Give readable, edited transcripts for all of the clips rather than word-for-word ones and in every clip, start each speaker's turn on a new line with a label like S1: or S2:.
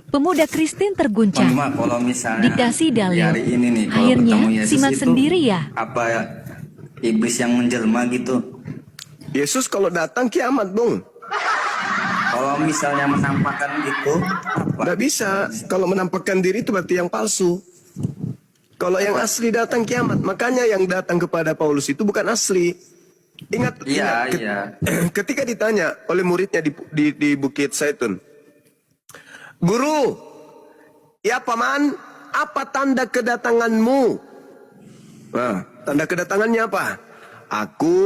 S1: Pemuda Kristen terguncang.
S2: Cuma kalau misalnya
S1: Dikasih
S2: di
S1: dalil.
S2: hari ini nih, kalau
S1: Akhirnya
S2: ketemu Yesus
S1: simak
S2: itu,
S1: sendiri ya.
S2: apa iblis yang menjelma gitu?
S3: Yesus kalau datang kiamat, Bung.
S2: Kalau misalnya menampakkan gitu, apa?
S3: Nggak bisa. Kalau menampakkan diri itu berarti yang palsu. Kalau yang asli datang kiamat. Makanya yang datang kepada Paulus itu bukan asli. Ingat,
S2: Iya,
S3: ingat
S2: iya.
S3: ketika ditanya oleh muridnya di Bukit Zaitun. Guru, ya paman, apa tanda kedatanganmu? Nah, tanda kedatangannya apa? Aku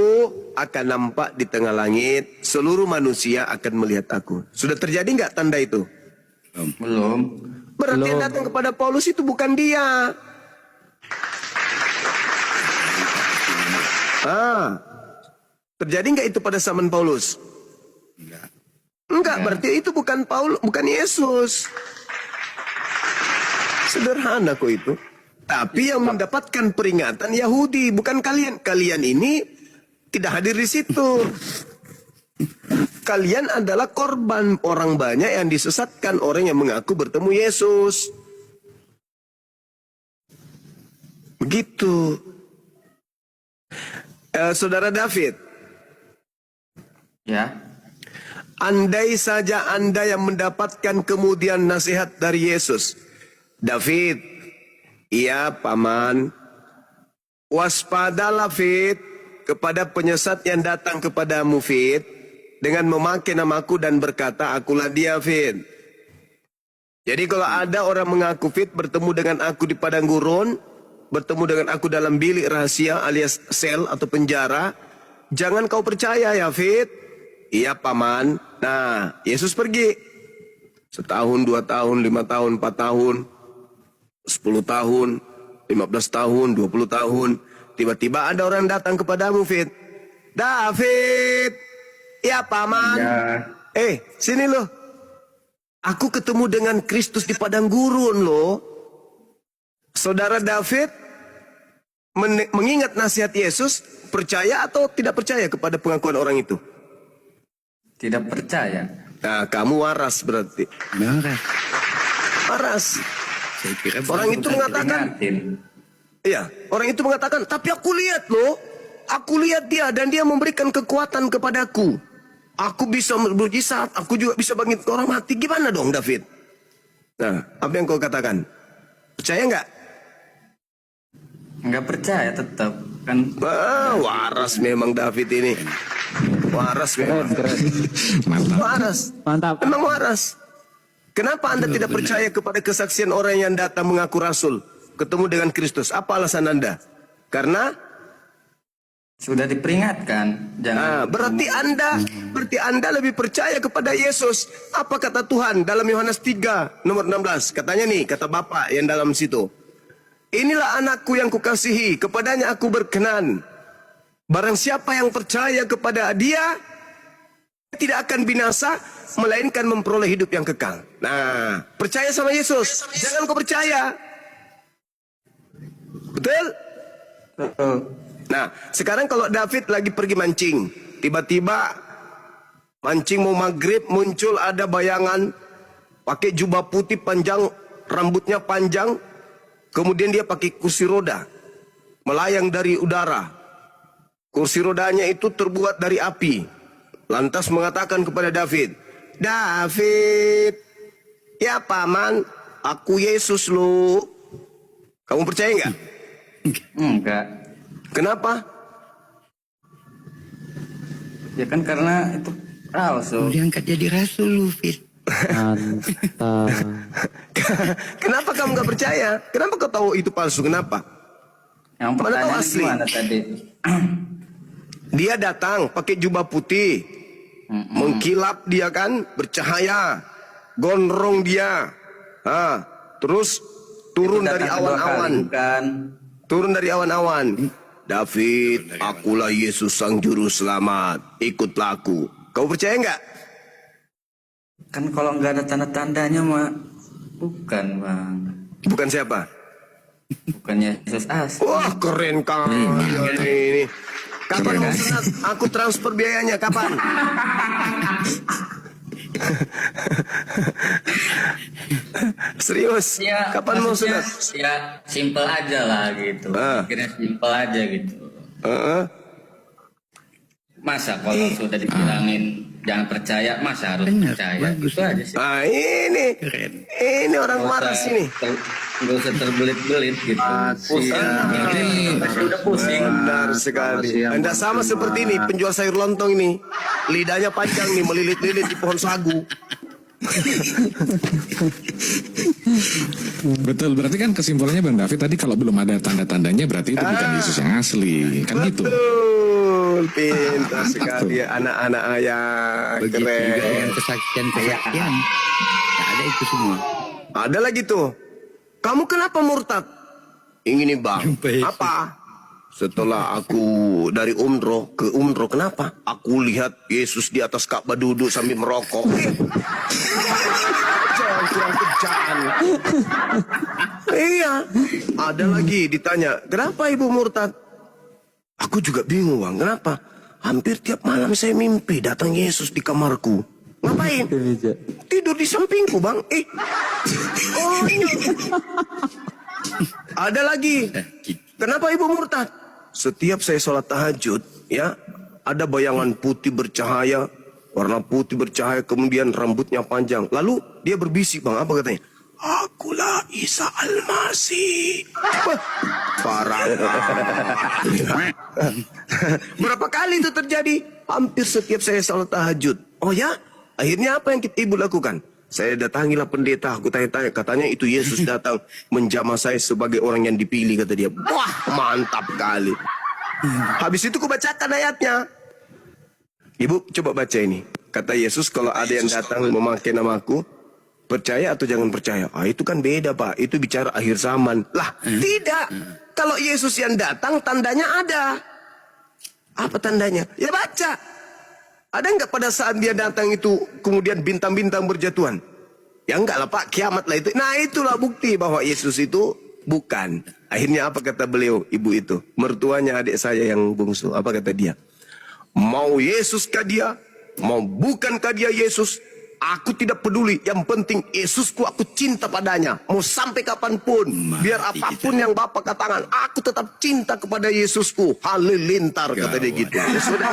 S3: akan nampak di tengah langit, seluruh manusia akan melihat aku. Sudah terjadi nggak tanda itu?
S2: Belum.
S3: Berarti yang datang kepada Paulus itu bukan dia. Terjadi nggak itu pada zaman Paulus? Enggak, berarti itu bukan Paulus, bukan Yesus. Sederhana kok itu. Tapi yang mendapatkan peringatan Yahudi, bukan kalian. Kalian ini tidak hadir di situ. Kalian adalah korban orang banyak yang disesatkan orang yang mengaku bertemu Yesus. Begitu. Saudara David.
S2: Ya.
S3: Andai saja Anda yang mendapatkan kemudian nasihat dari Yesus. David, iya paman, waspadalah Fit kepada penyesat yang datang kepadamu Fit, dengan memakai namaku dan berkata, akulah dia Fit. Jadi kalau ada orang mengaku Fit bertemu dengan aku di padang gurun, bertemu dengan aku dalam bilik rahasia alias sel atau penjara, jangan kau percaya ya Fit. Iya paman. Nah, Yesus pergi. 1 tahun, 2 tahun, 5 tahun, 4 tahun, 10 tahun, 15 tahun, 20 tahun. Tiba-tiba ada orang datang kepadamu, Fit. David. Ya paman.
S2: Ya.
S3: Sini loh. Aku ketemu dengan Kristus di padang gurun loh. Saudara David mengingat nasihat Yesus, percaya atau tidak percaya kepada pengakuan orang itu?
S2: Tidak percaya.
S3: Nah, kamu waras berarti. Waras. Orang itu mengatakan, iya, orang itu mengatakan, tapi aku lihat loh, aku lihat dia dan dia memberikan kekuatan kepadaku. Aku bisa bermujizat, aku juga bisa bangkit orang mati. Gimana dong David? Nah, apa yang kau katakan? Percaya nggak?
S2: Nggak percaya tetap kan.
S3: Waras memang David ini. Waras memang. Waras.
S4: Mantap.
S3: Memang waras. Kenapa Anda tidak percaya kepada kesaksian orang yang datang mengaku rasul, ketemu dengan Kristus? Apa alasan Anda? Karena
S2: Sudah diperingatkan. Jangan.
S3: berarti Anda lebih percaya kepada Yesus. Apa kata Tuhan dalam Yohanes 3 nomor 16? Katanya nih, kata Bapa yang dalam situ. Inilah anakku yang kukasihi, kepadanya aku berkenan. Barang siapa yang percaya kepada dia, tidak akan binasa, melainkan memperoleh hidup yang kekal. Nah, percaya sama Yesus. Jangan kau percaya. Betul?
S2: Betul.
S3: Nah, sekarang kalau David lagi pergi mancing, tiba-tiba mancing mau maghrib, muncul ada bayangan, pakai jubah putih panjang, rambutnya panjang, kemudian dia pakai kursi roda, melayang dari udara. Kursi rodanya itu terbuat dari api. Lantas mengatakan kepada David, David, ya paman, aku Yesus lu. Kamu percaya nggak?
S2: Enggak.
S3: Kenapa?
S2: Ya kan karena itu palsu.
S5: Diangkat jadi rasul lu, Fit.
S4: Mantap.
S3: Kenapa kamu nggak percaya? Kenapa kau tahu itu palsu? Kenapa?
S2: Yang
S3: Mana tahu
S2: pertanyaan
S3: asli?
S2: gimana tadi?
S3: Dia datang pakai jubah putih, mengkilap dia kan, bercahaya, gondrong dia, terus turun
S2: Itu
S3: dari
S2: datang kedua kali,
S3: awan-awan,
S2: bukan?
S3: turun dari awan-awan. David, akulah Yesus sang juru selamat, ikutlah aku. Kau percaya nggak?
S2: Kan kalau nggak ada tanda-tandanya mah bukan bang.
S3: Bukan siapa?
S2: Bukan Yesus asli.
S3: Wah keren kali ini. Kapan mau sunat? Aku transfer biayanya kapan? Serius?
S2: Ya,
S3: Kapan mau
S2: maksudnya,
S3: sunat?
S2: Ya simple aja lah gitu. Pikirnya simple aja gitu. Masa kalau sudah dibilangin jangan percaya, masa harus
S5: Benar,
S2: percaya?
S5: bagus.
S2: Itu aja sih.
S3: Ah, ini orang waras ini.
S2: Nggak usah terbelit-belit gitu. Pusing. Udah pusing.
S3: Benar sekali. Anda sama seperti ini, penjual sayur lontong ini. Lidahnya panjang nih, melilit-lilit di pohon sagu.
S6: Betul, berarti kan kesimpulannya Bang David tadi kalau belum ada tanda-tandanya berarti itu bukan Yesus yang asli, kan gitu.
S3: Betul, pintar sekali anak-anak ayah.
S5: Begitu juga dengan
S3: Keren.
S5: kesaksian-kesaksian. Nggak ada itu semua.
S3: Ada lagi tuh. Kamu kenapa murtad? Ini nih bang.
S5: Baik.
S3: Apa? Setelah aku dari umroh ke umroh, kenapa? Aku lihat Yesus di atas Ka'bah duduk sambil merokok. Jangan kurang kerjaan. Iya. Ada lagi ditanya, kenapa ibu murtad? Aku juga bingung bang, kenapa? Hampir tiap malam saya mimpi datang Yesus di kamarku. Ngapain? Tidur di sampingku bang. Oh iya. Ada lagi. Kenapa ibu murtad? Setiap saya sholat tahajud, ya, ada bayangan putih bercahaya, warna putih bercahaya, kemudian rambutnya panjang. Lalu dia berbisik bang, apa katanya? Akulah Isa Al-Masih. Wah, parah. Berapa kali itu terjadi? Hampir setiap saya sholat tahajud. Oh ya? Akhirnya apa yang ibu lakukan? Saya datangilah pendeta, aku tanya-tanya, katanya itu Yesus datang menjamah saya sebagai orang yang dipilih, kata dia. Wah, mantap kali. Habis itu kubacakan ayatnya. Ibu coba baca ini. Kata Yesus, kalau ada yang datang memakai namaku, percaya atau jangan percaya. Ah, itu kan beda pak, itu bicara akhir zaman. Lah, tidak. Kalau Yesus yang datang, tandanya ada. Apa tandanya? Ya baca. Ada nggak pada saat dia datang itu kemudian bintang-bintang berjatuhan? Ya enggak lah pak, kiamat lah itu. Nah itulah bukti bahwa Yesus itu bukan. Akhirnya apa kata beliau, ibu itu? Mertuanya adik saya yang bungsu. Apa kata dia? Mau Yesus kah dia? Mau bukankah dia Yesus? Aku tidak peduli. Yang penting Yesusku aku cinta padanya. Mau sampai kapanpun. Biar apapun yang Bapak katakan. Aku tetap cinta kepada Yesusku. Halilintar kata dia gitu. Ya sudah.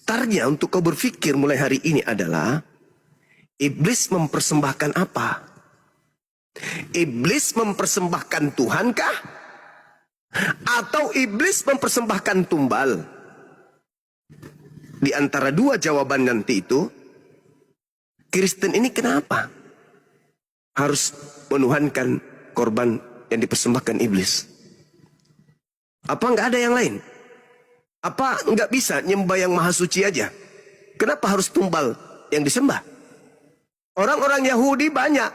S3: Tarnya untuk kau berpikir mulai hari ini adalah. Iblis mempersembahkan apa? Iblis mempersembahkan Tuhankah? Atau iblis mempersembahkan tumbal? Di antara dua jawaban nanti itu. Kristen ini kenapa harus menuhankan korban yang dipersembahkan iblis? Apa nggak ada yang lain? Apa nggak bisa nyembah yang maha suci aja? Kenapa harus tumbal yang disembah? Orang-orang Yahudi banyak,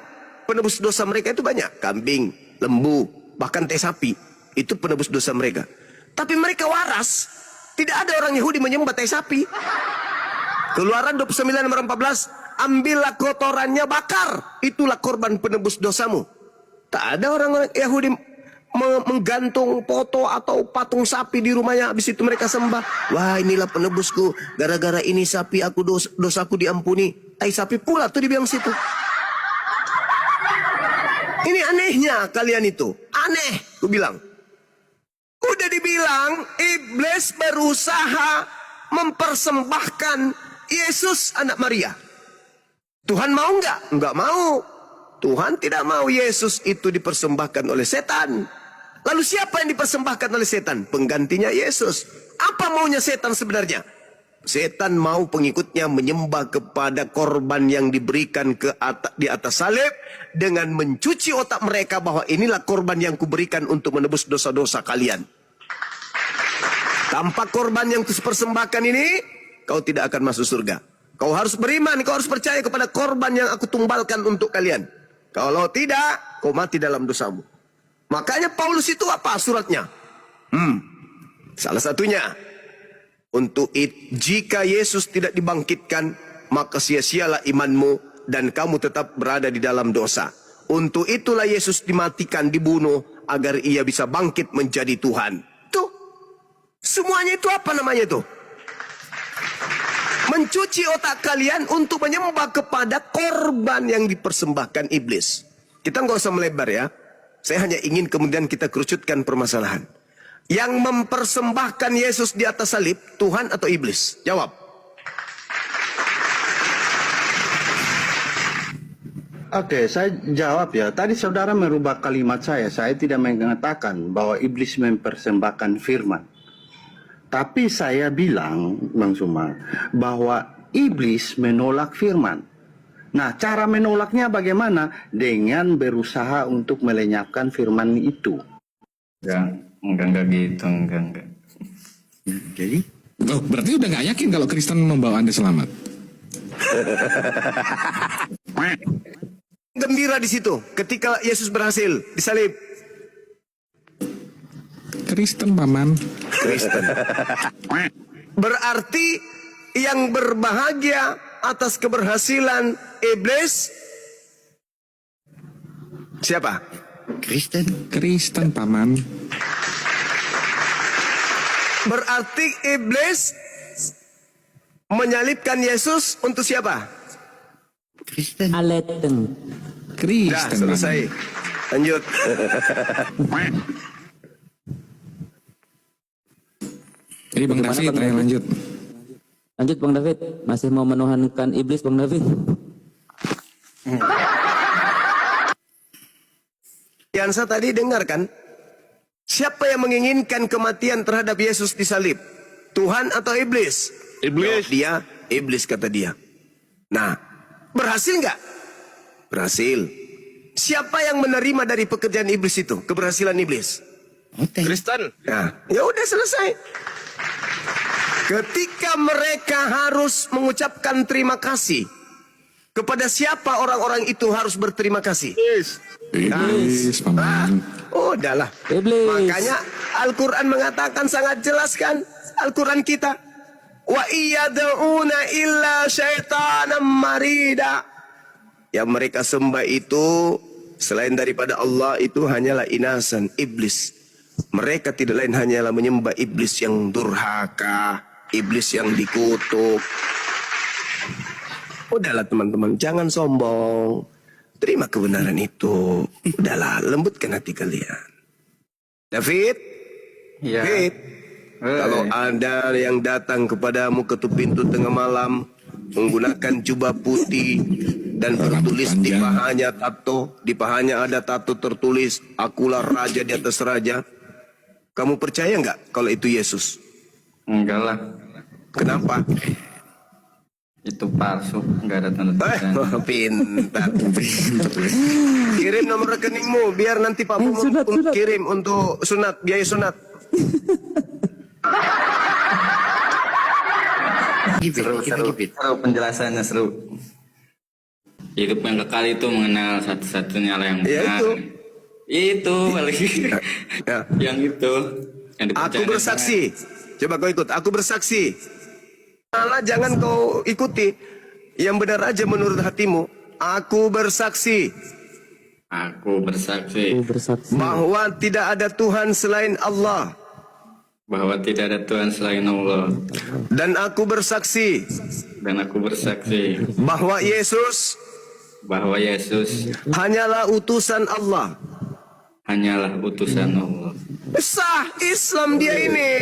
S3: penebus dosa mereka itu banyak. Kambing, lembu, bahkan teh sapi. Itu penebus dosa mereka. Tapi mereka waras. Tidak ada orang Yahudi menyembah teh sapi. Keluaran 29:14. Ambillah kotorannya, bakar. Itulah korban penebus dosamu. Tak ada orang Yahudi menggantung foto atau patung sapi di rumahnya. Habis itu mereka sembah. Wah, inilah penebusku. Gara-gara ini sapi aku dosaku diampuni. Tai sapi pula tuh dibilang situ. Ini anehnya kalian itu. Aneh, aku bilang. Udah dibilang, iblis berusaha mempersembahkan Yesus anak Maria. Tuhan mau nggak? Nggak mau. Tuhan tidak mau Yesus itu dipersembahkan oleh setan. Lalu siapa yang dipersembahkan oleh setan? Penggantinya Yesus. Apa maunya setan sebenarnya? Setan mau pengikutnya menyembah kepada korban yang diberikan di atas salib. Dengan mencuci otak mereka bahwa inilah korban yang kuberikan untuk menebus dosa-dosa kalian. Tanpa korban yang kupersembahkan ini, kau tidak akan masuk surga. Kau harus beriman, kau harus percaya kepada korban yang aku tumbalkan untuk kalian. Kalau tidak, kau mati dalam dosamu. Makanya Paulus itu apa suratnya? Salah satunya, jika Yesus tidak dibangkitkan, maka sia-sialah imanmu dan kamu tetap berada di dalam dosa. Untuk itulah Yesus dimatikan, dibunuh, agar ia bisa bangkit menjadi Tuhan. Tuh, semuanya itu apa namanya itu? mencuci otak kalian untuk menyembah kepada korban yang dipersembahkan iblis. Kita nggak usah melebar ya. Saya hanya ingin kemudian kita kerucutkan permasalahan. Yang mempersembahkan Yesus di atas salib, Tuhan atau iblis? Jawab.
S7: Oke, saya jawab ya. Tadi saudara merubah kalimat saya. Saya tidak mengatakan bahwa iblis mempersembahkan firman. Tapi saya bilang, Bang Sumar, bahwa iblis menolak firman. Nah, cara menolaknya bagaimana? Dengan berusaha untuk melenyapkan firman itu.
S2: Enggak gitu, enggak.
S5: Jadi
S6: Oh, berarti udah nggak yakin kalau Kristen membawa Anda selamat?
S3: Gembira di situ ketika Yesus berhasil disalib.
S6: Kristen, Paman.
S3: Kristen. Berarti yang berbahagia atas keberhasilan iblis siapa?
S5: Kristen.
S6: Kristen, Paman.
S3: Berarti iblis menyalibkan Yesus untuk siapa?
S5: Kristen.
S4: Aleteng.
S3: Dah
S6: Kristen,
S3: selesai.
S6: Paman.
S3: Lanjut.
S6: Jadi Bang David, ayo lanjut.
S4: Lanjut Bang David. Masih mau menuhankan iblis Bang David?
S3: Yansa tadi dengar kan? Siapa yang menginginkan kematian terhadap Yesus disalib? Tuhan atau iblis? Iblis. Dia, iblis kata dia. Nah, berhasil nggak? Berhasil. Siapa yang menerima dari pekerjaan iblis itu? Keberhasilan iblis?
S5: Kristen.
S3: Nah, ya udah selesai. Ketika mereka harus mengucapkan terima kasih, kepada siapa orang-orang itu harus berterima kasih?
S6: Iblis, Paman.
S3: Oh, udahlah.
S4: Iblis.
S3: Makanya Al-Quran mengatakan sangat jelas kan? Al-Quran kita. Wa iyada'una illa syaitanan marida. Yang mereka sembah itu selain daripada Allah itu hanyalah inasan, iblis. Mereka tidak lain hanyalah menyembah iblis yang durhaka, iblis yang dikutuk. Udahlah teman-teman, jangan sombong. Terima kebenaran itu. Udahlah, lembutkan hati kalian. David?
S2: Iya.
S3: David? Kalau ada yang datang kepadamu ketuk pintu tengah malam, menggunakan jubah putih dan tertulis di pahanya tato, di pahanya ada tato tertulis, akulah raja di atas raja. Kamu percaya nggak kalau itu Yesus?
S2: Enggak lah.
S3: Kenapa?
S2: Itu palsu, enggak ada tanda tangan.
S3: Pintar. Kirim nomor rekeningmu biar nanti Pak Pumur kirim untuk sunat, biaya sunat.
S2: Seru, penjelasannya seru. Hidup yang kekal itu mengenal satu-satunya Allah yang
S3: Ya,
S2: benar.
S3: itu.
S2: Itu paling.
S3: Ya.
S2: Yang itu. Yang
S3: Aku
S2: dipercaya
S3: bersaksi. Coba kau ikut. Aku bersaksi. Allah jangan kau ikuti. Yang benar aja menurut hatimu. Aku bersaksi.
S2: Aku bersaksi
S4: Aku bersaksi
S3: Bahwa tidak ada Tuhan selain Allah.
S2: bahwa tidak ada Tuhan selain Allah.
S3: Dan aku bersaksi.
S2: Dan aku bersaksi
S3: Bahwa Yesus
S2: bahwa Yesus
S3: hanyalah utusan Allah.
S2: hanyalah utusan Allah.
S3: Sah Islam dia ini.